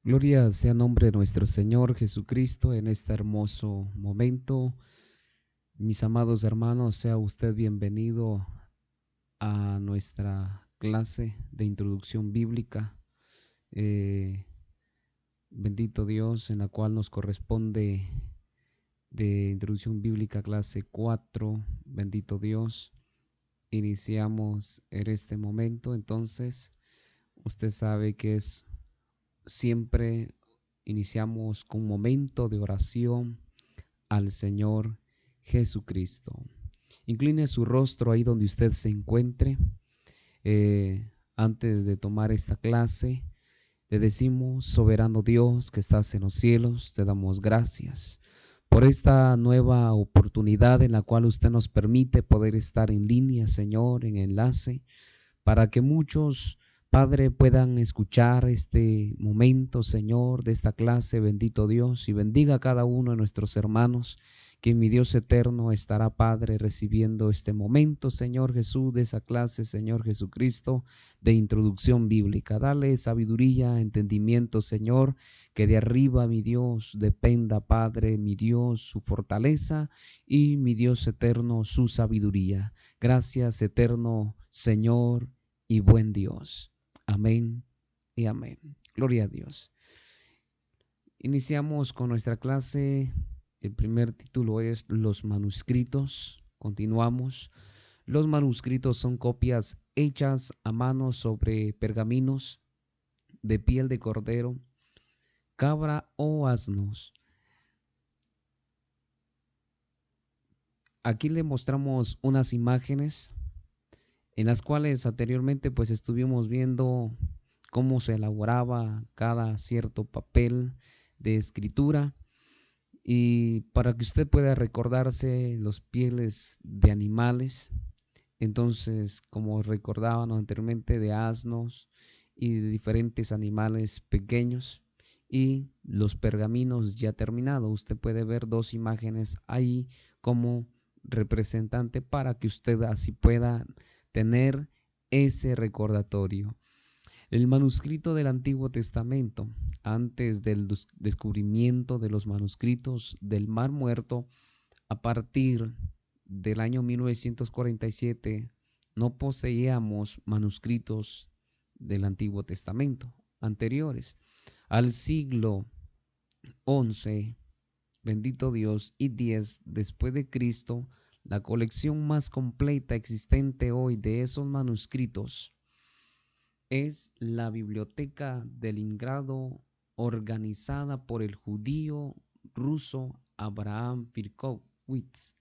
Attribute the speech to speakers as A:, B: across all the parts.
A: Gloria sea nombre de nuestro Señor Jesucristo en este hermoso momento. Mis amados hermanos, sea usted bienvenido a nuestra clase de introducción bíblica. Eh, Bendito Dios, en la cual nos corresponde de introducción bíblica clase 4. Bendito Dios. Iniciamos en este momento, entonces usted sabe que es siempre iniciamos con un momento de oración al Señor Jesucristo. Incline su rostro ahí donde usted se encuentre. Antes de tomar esta clase, le decimos: soberano Dios que estás en los cielos, te damos gracias por esta nueva oportunidad en la cual usted nos permite poder estar en línea, Señor, en enlace, para que muchos, Padre, puedan escuchar este momento, Señor, de esta clase. Bendito Dios, y bendiga a cada uno de nuestros hermanos, que mi Dios eterno estará, Padre, recibiendo este momento, Señor Jesús, de esa clase, Señor Jesucristo, de introducción bíblica. Dale sabiduría, entendimiento, Señor, que de arriba, mi Dios, dependa, Padre, mi Dios, su fortaleza, y mi Dios eterno, su sabiduría. Gracias, eterno Señor y buen Dios. Amén y amén. Gloria a Dios. Iniciamos con nuestra clase. El primer título es Los manuscritos. Continuamos. Los manuscritos son copias hechas a mano sobre pergaminos de piel de cordero, cabra o asnos. Aquí le mostramos unas imágenes en las cuales anteriormente pues estuvimos viendo cómo se elaboraba cada cierto papel de escritura, y para que usted pueda recordarse los pieles de animales. Entonces, como recordaban anteriormente, de asnos y de diferentes animales pequeños, y los pergaminos ya terminados. Usted puede ver dos imágenes ahí como representante para que usted así pueda tener ese recordatorio. El manuscrito del Antiguo Testamento, antes del descubrimiento de los manuscritos del Mar Muerto, a partir del año 1947, no poseíamos manuscritos del Antiguo Testamento anteriores. Al siglo XI, bendito Dios, y 10 después de Cristo, la colección más completa existente hoy de esos manuscritos es la Biblioteca de Leningrado, organizada por el judío ruso Abraham Firkovitz.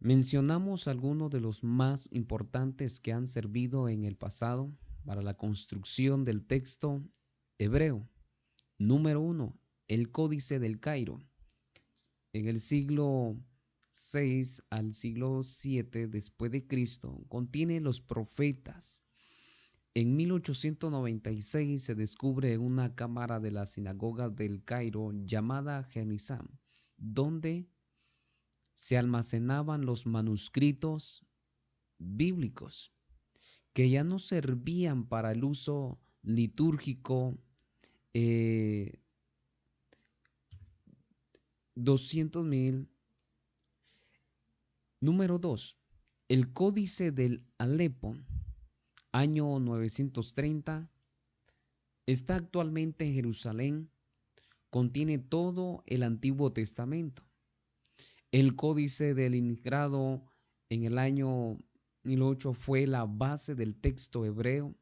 A: Mencionamos algunos de los más importantes que han servido en el pasado para la construcción del texto hebreo. Número 1, el Códice del Cairo. En el siglo VI al siglo VII después de Cristo, contiene los profetas. En 1896 se descubre una cámara de la sinagoga del Cairo llamada Genizam, donde se almacenaban los manuscritos bíblicos, que ya no servían para el uso litúrgico. 200.000. Número 2, el Códice del Alepo, año 930, está actualmente en Jerusalén. Contiene todo el Antiguo Testamento. El Códice de Leningrado en el año 1008 fue la base del texto hebreo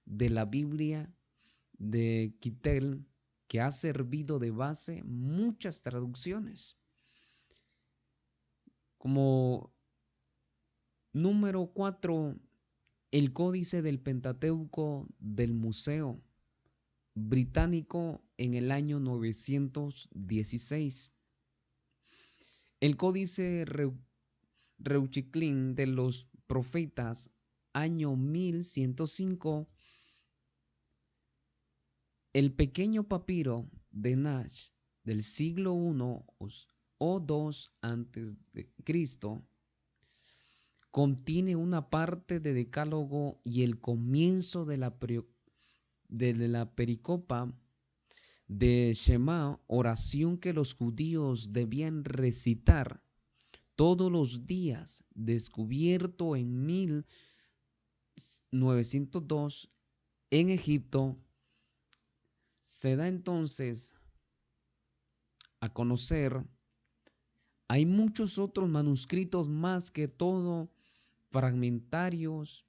A: de la Biblia de Kittel, que ha servido de base muchas traducciones. Como número 4, el Códice del Pentateuco del Museo Británico en el año 916. El Códice Reuchiclin de los Profetas, año 1105. El pequeño papiro de Nash del siglo I o II antes de Cristo contiene una parte de Decálogo y el comienzo de la de la pericopa de Shema, oración que los judíos debían recitar todos los días, descubierto en 1902 en Egipto, se da entonces a conocer. Hay muchos otros manuscritos más, que todo fragmentarios.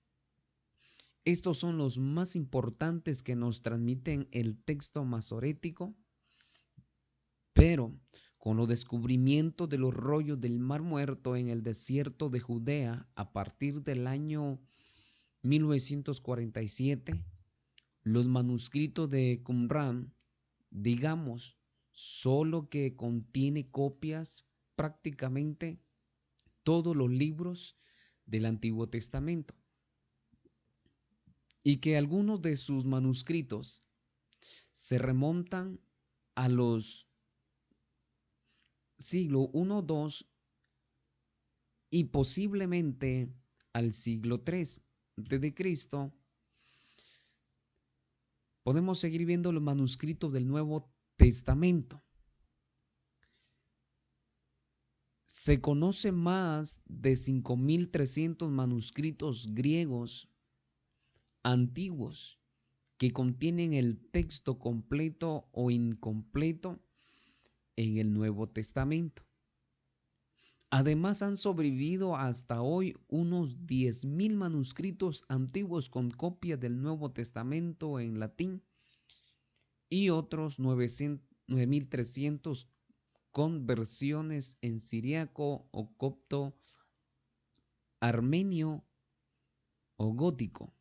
A: Estos son los más importantes que nos transmiten el texto masorético, pero con los descubrimientos de los rollos del Mar Muerto en el desierto de Judea a partir del año 1947, los manuscritos de Qumran, digamos, solo que contiene copias prácticamente todos los libros del Antiguo Testamento, y que algunos de sus manuscritos se remontan a los siglo I, II y posiblemente al siglo III de Cristo. Podemos seguir viendo los manuscritos del Nuevo Testamento. Se conoce más de 5.300 manuscritos griegos antiguos que contienen el texto completo o incompleto en el Nuevo Testamento. Además, han sobrevivido hasta hoy unos 10.000 manuscritos antiguos con copias del Nuevo Testamento en latín y otros 9.300 con versiones en siríaco o copto, armenio o gótico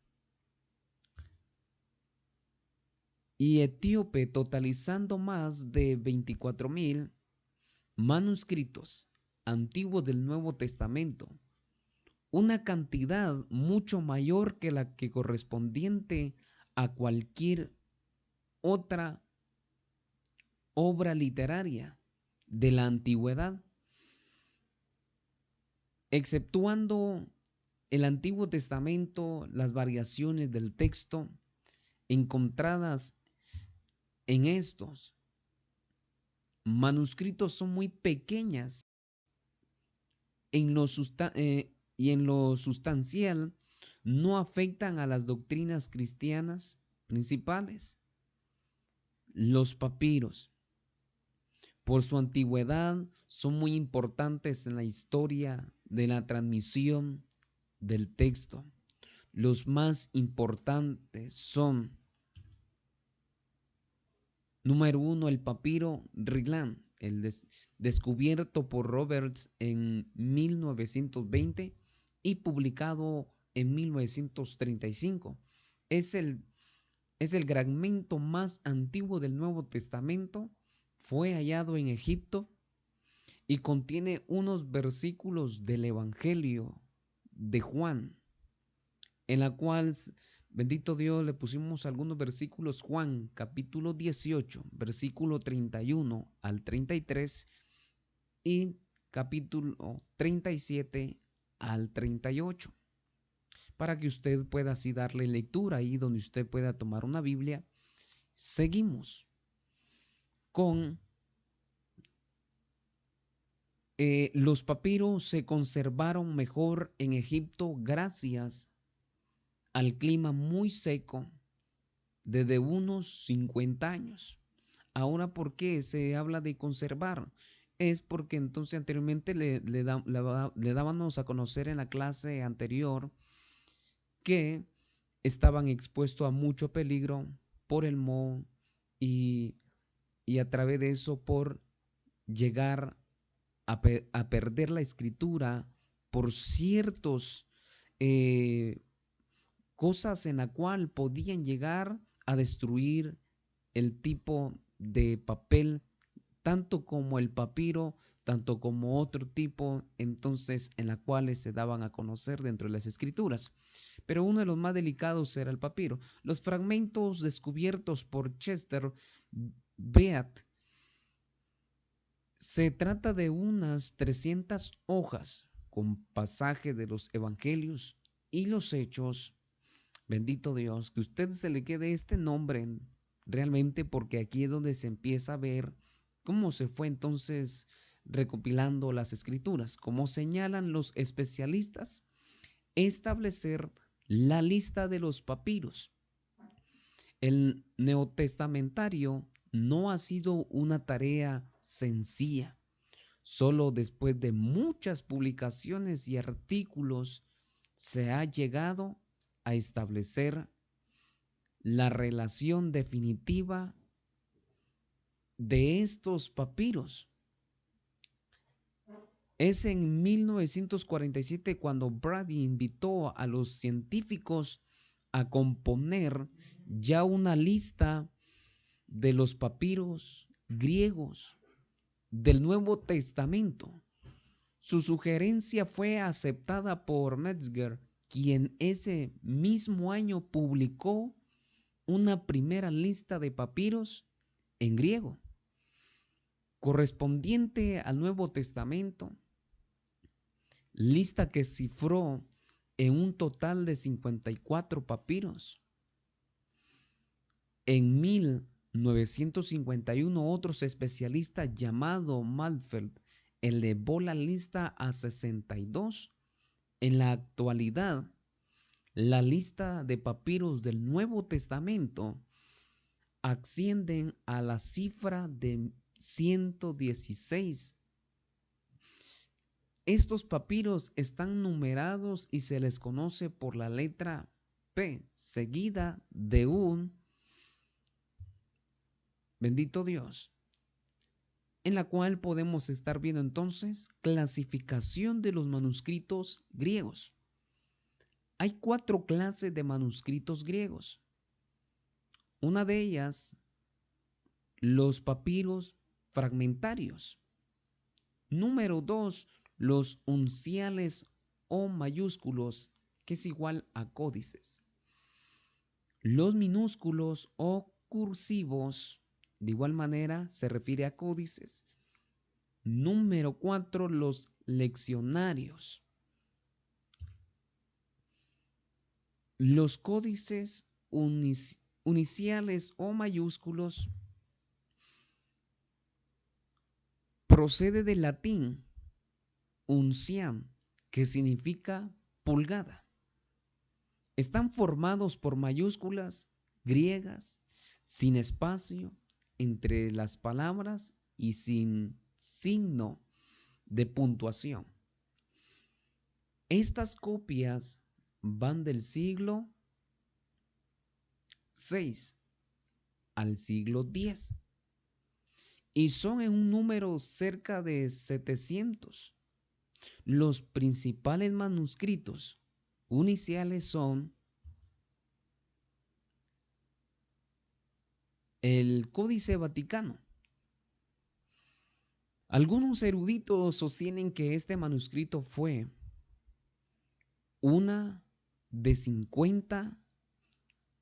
A: y etíope, totalizando más de 24.000 manuscritos antiguos del Nuevo Testamento, una cantidad mucho mayor que la que correspondiente a cualquier otra obra literaria de la antigüedad, exceptuando el Antiguo Testamento. Las variaciones del texto encontradas en estos manuscritos son muy pequeñas y en lo sustancial no afectan a las doctrinas cristianas principales. Los papiros, por su antigüedad, son muy importantes en la historia de la transmisión del texto. Los más importantes son: número 1, el papiro Rigland, descubierto por Roberts en 1920 y publicado en 1935. Es el fragmento más antiguo del Nuevo Testamento. Fue hallado en Egipto y contiene unos versículos del Evangelio de Juan, en la cual, bendito Dios, le pusimos algunos versículos. Juan capítulo 18, versículo 31 al 33 y capítulo 37 al 38, para que usted pueda así darle lectura ahí donde usted pueda tomar una Biblia. Seguimos con los papiros. Se conservaron mejor en Egipto gracias al clima muy seco desde unos 50 años. Ahora, ¿por qué se habla de conservar? Es porque entonces anteriormente le dábamos a conocer en la clase anterior que estaban expuestos a mucho peligro por el moho y a través de eso por llegar a perder la escritura por ciertos cosas en la cual podían llegar a destruir el tipo de papel, tanto como el papiro, tanto como otro tipo, entonces en la cuales se daban a conocer dentro de las escrituras. Pero uno de los más delicados era el papiro. Los fragmentos descubiertos por Chester Beat, se trata de unas 300 hojas con pasajes de los evangelios y los hechos, Bendito Dios, que a usted se le quede este nombre realmente, porque aquí es donde se empieza a ver cómo se fue entonces recopilando las escrituras. Como señalan los especialistas, establecer la lista de los papiros. El neotestamentario no ha sido una tarea sencilla. Solo después de muchas publicaciones y artículos se ha llegado a establecer la relación definitiva de estos papiros. Es en 1947 cuando Brady invitó a los científicos a componer ya una lista de los papiros griegos del Nuevo Testamento. Su sugerencia fue aceptada por Metzger, quien ese mismo año publicó una primera lista de papiros en griego, correspondiente al Nuevo Testamento, lista que cifró en un total de 54 papiros. En 1951, otros especialistas llamado Malfeld elevó la lista a 62. En la actualidad, la lista de papiros del Nuevo Testamento ascienden a la cifra de 116. Estos papiros están numerados y se les conoce por la letra P, seguida de un, bendito Dios, en la cual podemos estar viendo entonces clasificación de los manuscritos griegos. Hay 4 clases de manuscritos griegos. Una de ellas, los papiros fragmentarios. Número 2, los unciales o mayúsculos, que es igual a códices. Los minúsculos o cursivos, de igual manera, se refiere a códices. Número 4, los leccionarios. Los códices uniciales o mayúsculos procede del latín unciam, que significa pulgada. Están formados por mayúsculas griegas sin espacio entre las palabras y sin signo de puntuación. Estas copias van del siglo VI al siglo X y son en un número cerca de 700. Los principales manuscritos uniciales son el Códice Vaticano. Algunos eruditos sostienen que este manuscrito fue una de 50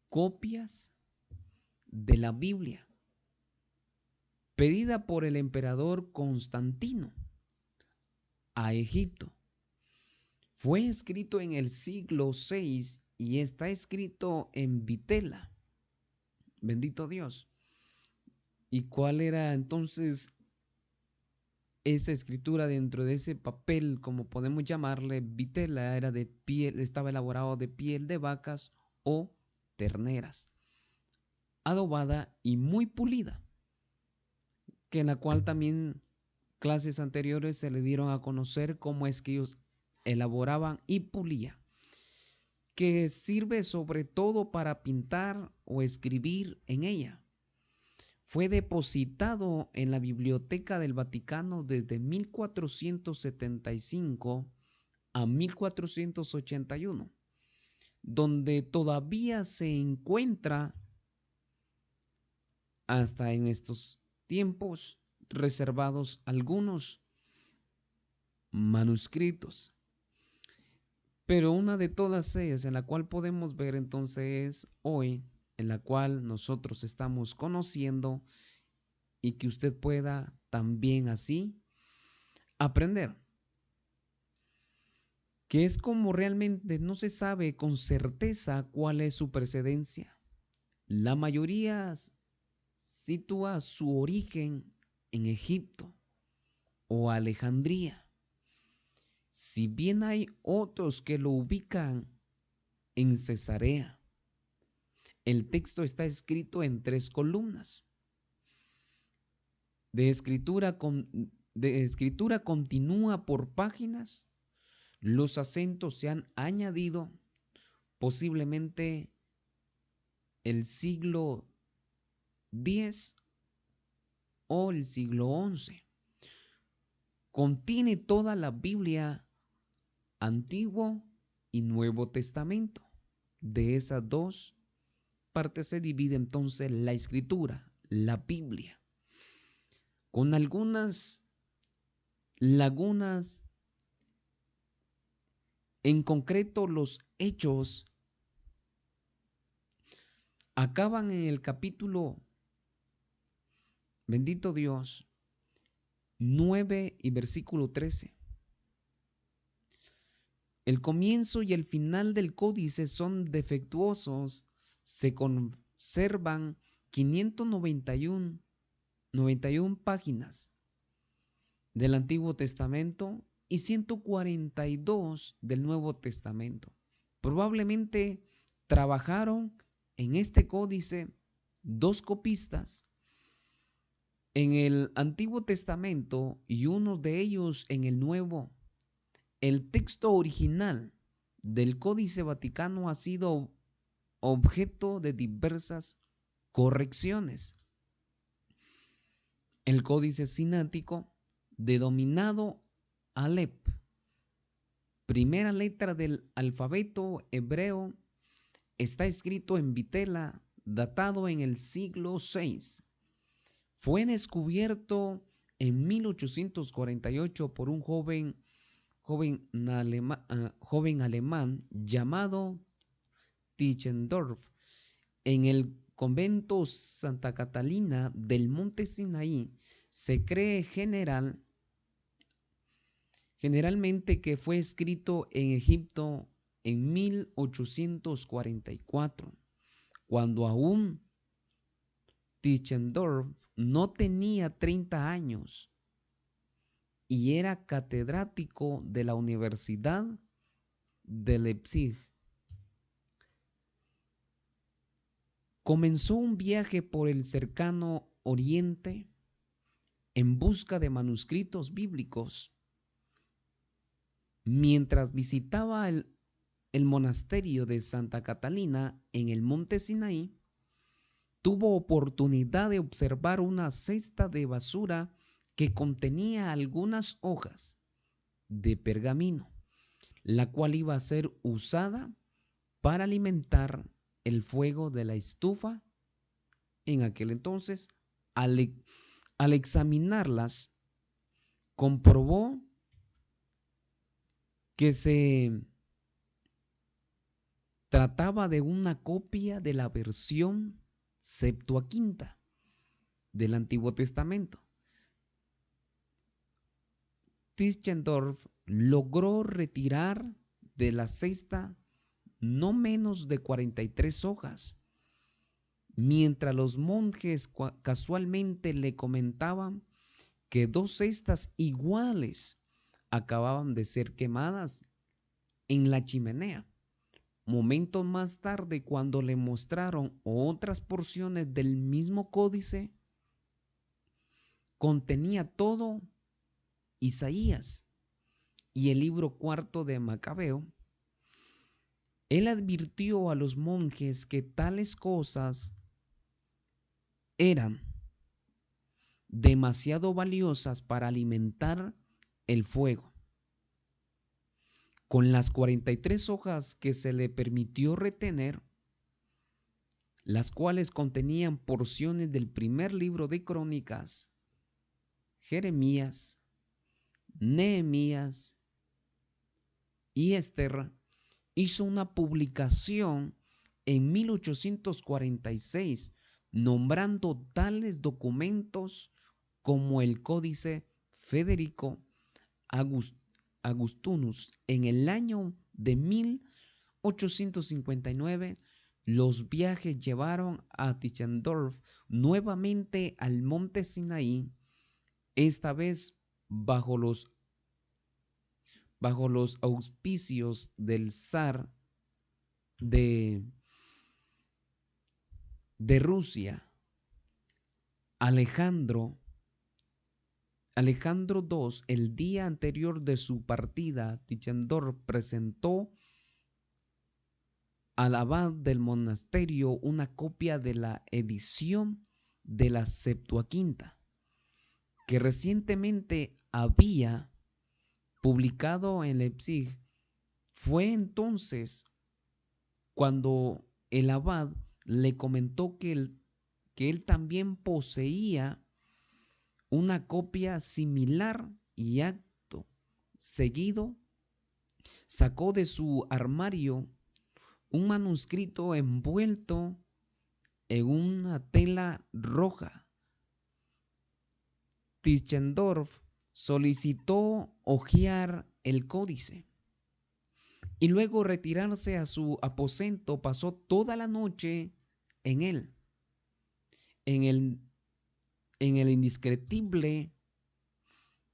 A: copias de la Biblia pedida por el emperador Constantino a Egipto. Fue escrito en el siglo VI y está escrito en vitela. Bendito Dios. ¿Y cuál era entonces esa escritura dentro de ese papel, como podemos llamarle? Vitela era de piel, estaba elaborado de piel de vacas o terneras, adobada y muy pulida, que en la cual también clases anteriores se le dieron a conocer cómo es que ellos elaboraban y pulían, que sirve sobre todo para pintar o escribir en ella. Fue depositado en la Biblioteca del Vaticano desde 1475 a 1481, donde todavía se encuentra hasta en estos tiempos reservados algunos manuscritos. Pero una de todas ellas en la cual podemos ver entonces hoy, en la cual nosotros estamos conociendo y que usted pueda también así aprender. que es como realmente no se sabe con certeza cuál es su precedencia. La mayoría sitúa su origen en Egipto o Alejandría, si bien hay otros que lo ubican en Cesarea. El texto está escrito en 3 columnas. De escritura continúa por páginas. Los acentos se han añadido posiblemente el siglo X o el siglo XI. Contiene toda la Biblia, Antiguo y Nuevo Testamento. De esas dos partes se divide entonces la escritura, la Biblia, con algunas lagunas. En concreto, los hechos acaban en el capítulo, bendito Dios, 9 y versículo 13. El comienzo y el final del códice son defectuosos. Se conservan 591 páginas del Antiguo Testamento y 142 del Nuevo Testamento. Probablemente trabajaron en este códice 2 copistas en el Antiguo Testamento y uno de ellos en el Nuevo. El texto original del Códice Vaticano ha sido objeto de diversas correcciones. El Códice Sinático, denominado Aleph, primera letra del alfabeto hebreo, está escrito en vitela, datado en el siglo VI. Fue descubierto en 1848 por un joven alemán llamado Tischendorf en el convento Santa Catalina del Monte Sinaí. Se cree generalmente que fue escrito en Egipto en 1844, cuando aún Tischendorf no tenía 30 años y era catedrático de la Universidad de Leipzig. Comenzó un viaje por el cercano Oriente en busca de manuscritos bíblicos. Mientras visitaba el monasterio de Santa Catalina en el monte Sinaí, tuvo oportunidad de observar una cesta de basura que contenía algunas hojas de pergamino, la cual iba a ser usada para alimentar el fuego de la estufa. En aquel entonces, al examinarlas, comprobó que se trataba de una copia de la versión Septuaginta del Antiguo Testamento. Tischendorf logró retirar de la cesta no menos de 43 hojas, mientras los monjes casualmente le comentaban que 2 cestas iguales acababan de ser quemadas en la chimenea. Momentos más tarde, cuando le mostraron otras porciones del mismo códice, contenía todo Isaías y el libro 4 de Macabeo. Él advirtió a los monjes que tales cosas eran demasiado valiosas para alimentar el fuego. Con las 43 hojas que se le permitió retener, las cuales contenían porciones del primer libro de Crónicas, Jeremías, Nehemías y Esther, hizo una publicación en 1846 nombrando tales documentos como el Códice Federico Augustinus en el año de 1859, los viajes llevaron a Tischendorf nuevamente al monte Sinaí, esta vez bajo los auspicios del zar de, de Rusia, Alejandro II. El día anterior de su partida, Tischendorf presentó al abad del monasterio una copia de la edición de la Septuaginta que recientemente había publicado en Leipzig. Fue entonces cuando el abad le comentó que él también poseía una copia similar, y acto seguido sacó de su armario un manuscrito envuelto en una tela roja. Tischendorf solicitó hojear el códice y luego retirarse a su aposento. Pasó toda la noche en él, en el indescriptible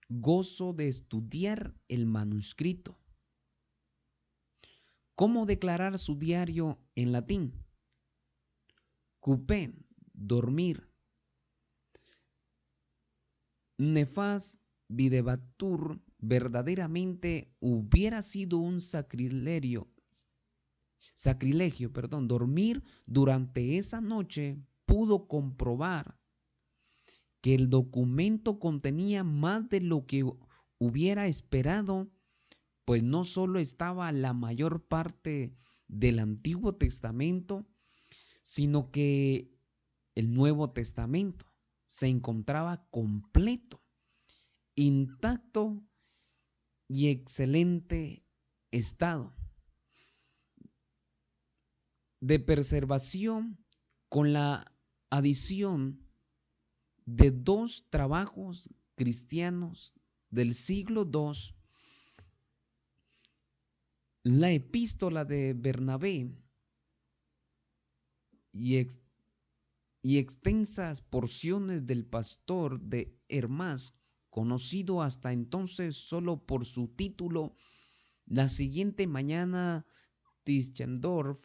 A: gozo de estudiar el manuscrito. ¿Cómo declarar su diario en latín? Coupé, dormir. Nefas videbatur, verdaderamente hubiera sido un sacrilegio, dormir durante esa noche. Pudo comprobar que el documento contenía más de lo que hubiera esperado, pues no solo estaba la mayor parte del Antiguo Testamento, sino que el Nuevo Testamento se encontraba completo, intacto y excelente estado de preservación, con la adición de dos trabajos cristianos del siglo II, la epístola de Bernabé y extensas porciones del pastor de Hermas, conocido hasta entonces solo por su título. La siguiente mañana, Tischendorf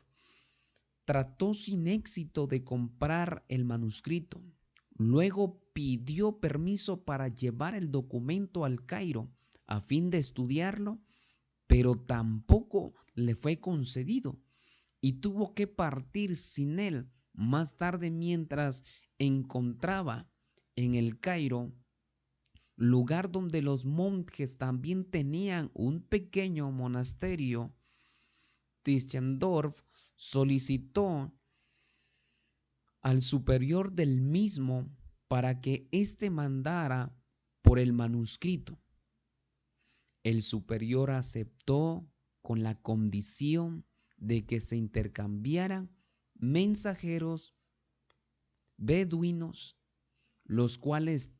A: trató sin éxito de comprar el manuscrito. Luego pidió permiso para llevar el documento al Cairo a fin de estudiarlo, pero tampoco le fue concedido y tuvo que partir sin él. Más tarde, mientras encontraba en el Cairo, lugar donde los monjes también tenían un pequeño monasterio, Tischendorf solicitó al superior del mismo para que éste mandara por el manuscrito. El superior aceptó con la condición de que se intercambiaran mensajeros beduinos, los cuales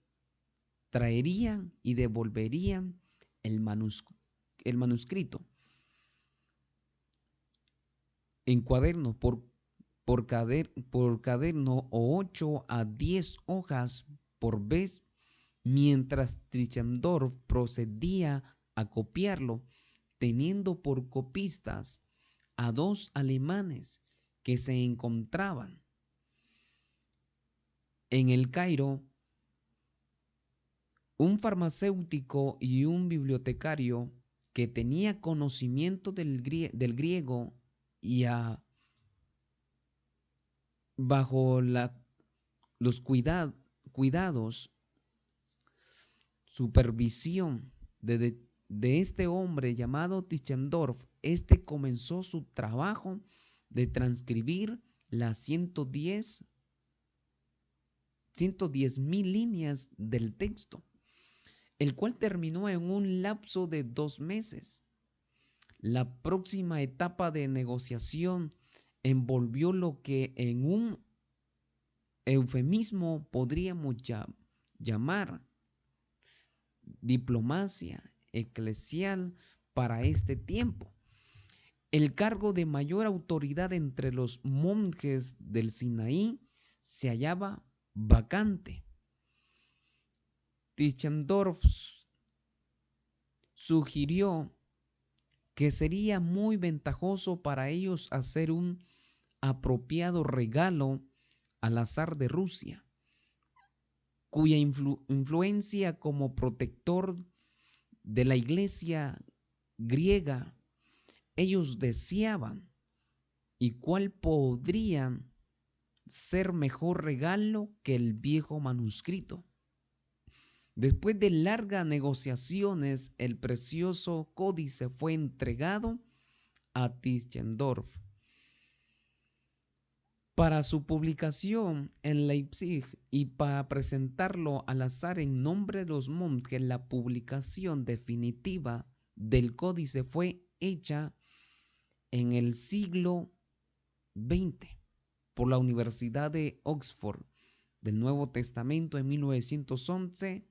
A: traerían y devolverían el manuscrito en cuaderno por caderno, o 8 a 10 hojas por vez, mientras Tischendorf procedía a copiarlo, teniendo por copistas a dos alemanes que se encontraban en el Cairo, un farmacéutico y un bibliotecario que tenía conocimiento del griego, y bajo los cuidados, supervisión de este hombre llamado Tischendorf, este comenzó su trabajo de transcribir las 110,000 líneas del texto, el cual terminó en un lapso de 2 meses. La próxima etapa de negociación envolvió lo que en un eufemismo podríamos llamar diplomacia. eclesial para este tiempo. El cargo de mayor autoridad entre los monjes del Sinaí se hallaba vacante. Tischendorf sugirió que sería muy ventajoso para ellos hacer un apropiado regalo al zar de Rusia, cuya influencia como protector de la iglesia griega ellos deseaban, y cuál podría ser mejor regalo que el viejo manuscrito. Después de largas negociaciones, el precioso códice fue entregado a Tischendorf para su publicación en Leipzig y para presentarlo al zar en nombre de los monjes. La publicación definitiva del códice fue hecha en el siglo XX por la Universidad de Oxford, del Nuevo Testamento en 1911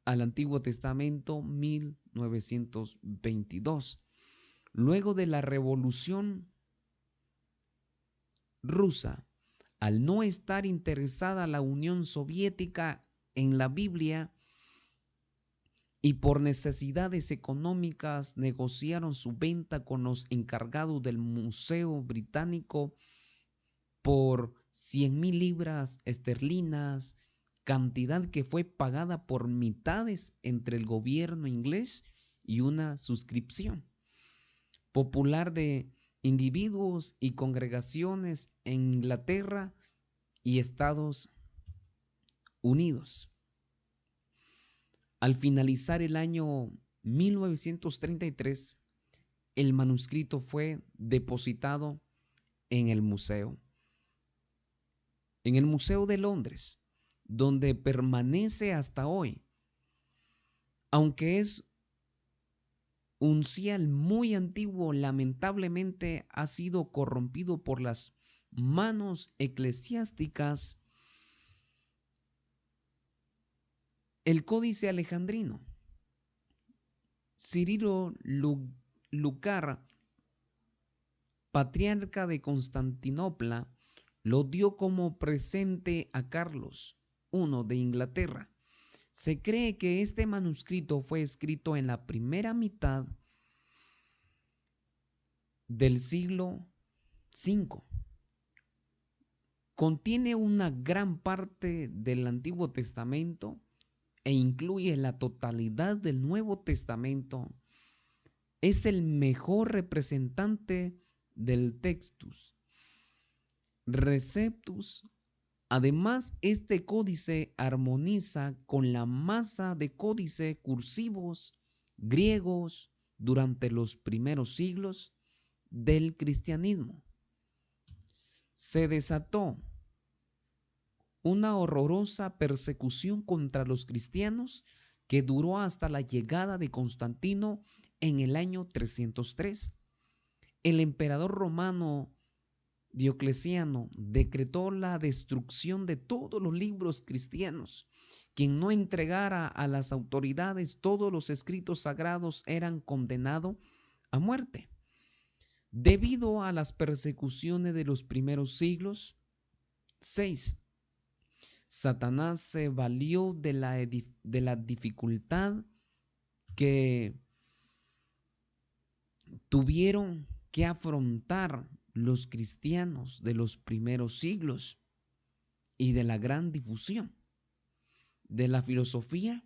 A: al Antiguo Testamento 1922. Luego de la Revolución Rusa, al no estar interesada la Unión Soviética en la Biblia y por necesidades económicas negociaron su venta con los encargados del Museo Británico por 100,000 libras esterlinas, cantidad que fue pagada por mitades entre el gobierno inglés y una suscripción popular de individuos y congregaciones en Inglaterra y Estados Unidos. Al finalizar el año 1933, el manuscrito fue depositado en el museo de Londres, donde permanece hasta hoy, aunque es un cial muy antiguo. Lamentablemente ha sido corrompido por las manos eclesiásticas. El Códice Alejandrino. Cirilo Lucar, patriarca de Constantinopla, lo dio como presente a Carlos I de Inglaterra. Se cree que este manuscrito fue escrito en la primera mitad del siglo V. Contiene una gran parte del Antiguo Testamento e incluye la totalidad del Nuevo Testamento. Es el mejor representante del Textus Receptus. Además, este códice armoniza con la masa de códices cursivos griegos durante los primeros siglos del cristianismo. Se desató una horrorosa persecución contra los cristianos que duró hasta la llegada de Constantino en el año 303. El emperador romano Diocleciano decretó la destrucción de todos los libros cristianos. Quien no entregara a las autoridades todos los escritos sagrados eran condenado a muerte. Debido a las persecuciones de los primeros siglos. 6. Satanás se valió de la dificultad que tuvieron que afrontar los cristianos de los primeros siglos y de la gran difusión de la filosofía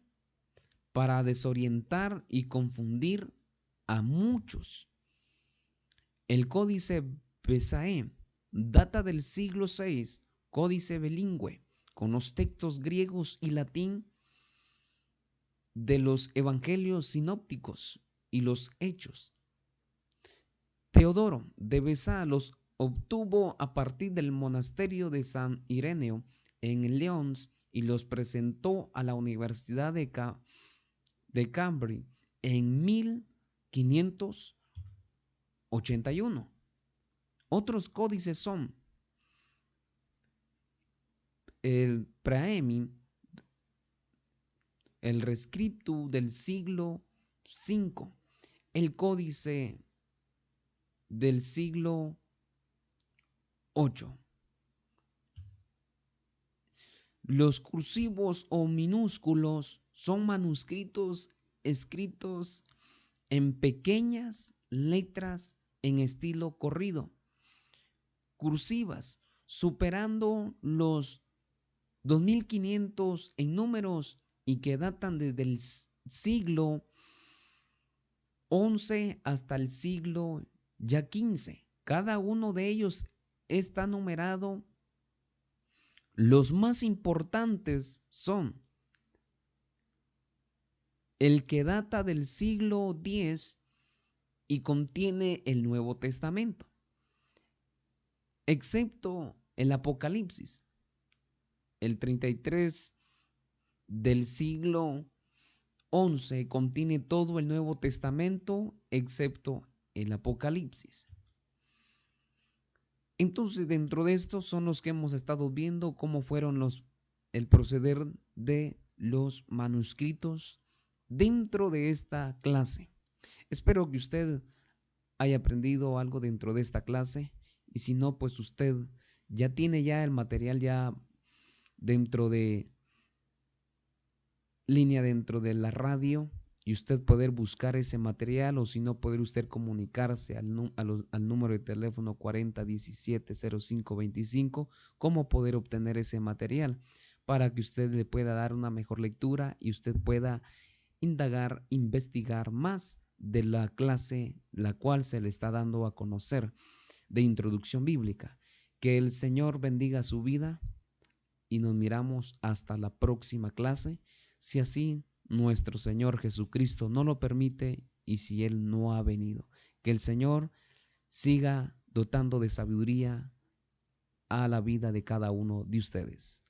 A: para desorientar y confundir a muchos. El Códice Besae data del siglo VI, códice bilingüe, con los textos griegos y latín de los evangelios sinópticos y los hechos. Teodoro de Besa los obtuvo a partir del monasterio de San Ireneo en León y los presentó a la Universidad de Cambridge en 1581. Otros códices son el Praemi el rescripto del siglo V, el códice del siglo VIII. Los cursivos o minúsculos son manuscritos escritos en pequeñas letras en estilo corrido, cursivas, superando los 2500 en números y que datan desde el siglo XI hasta el siglo ya XV. Cada uno de ellos está numerado. Los más importantes son el que data del siglo X y contiene el Nuevo Testamento, excepto el Apocalipsis. El 33 del siglo XI contiene todo el Nuevo Testamento, excepto el Apocalipsis. Entonces, dentro de estos son los que hemos estado viendo cómo fueron el proceder de los manuscritos dentro de esta clase. Espero que usted haya aprendido algo dentro de esta clase, y si no, pues usted ya tiene el material ya dentro de línea dentro de la radio, y usted poder buscar ese material, o si no, poder usted comunicarse al número de teléfono 4017-0525, cómo poder obtener ese material para que usted le pueda dar una mejor lectura y usted pueda indagar, investigar más de la clase la cual se le está dando a conocer de introducción bíblica. Que el Señor bendiga su vida y nos miramos hasta la próxima clase, si así nuestro Señor Jesucristo no lo permite y si Él no ha venido. Que el Señor siga dotando de sabiduría a la vida de cada uno de ustedes.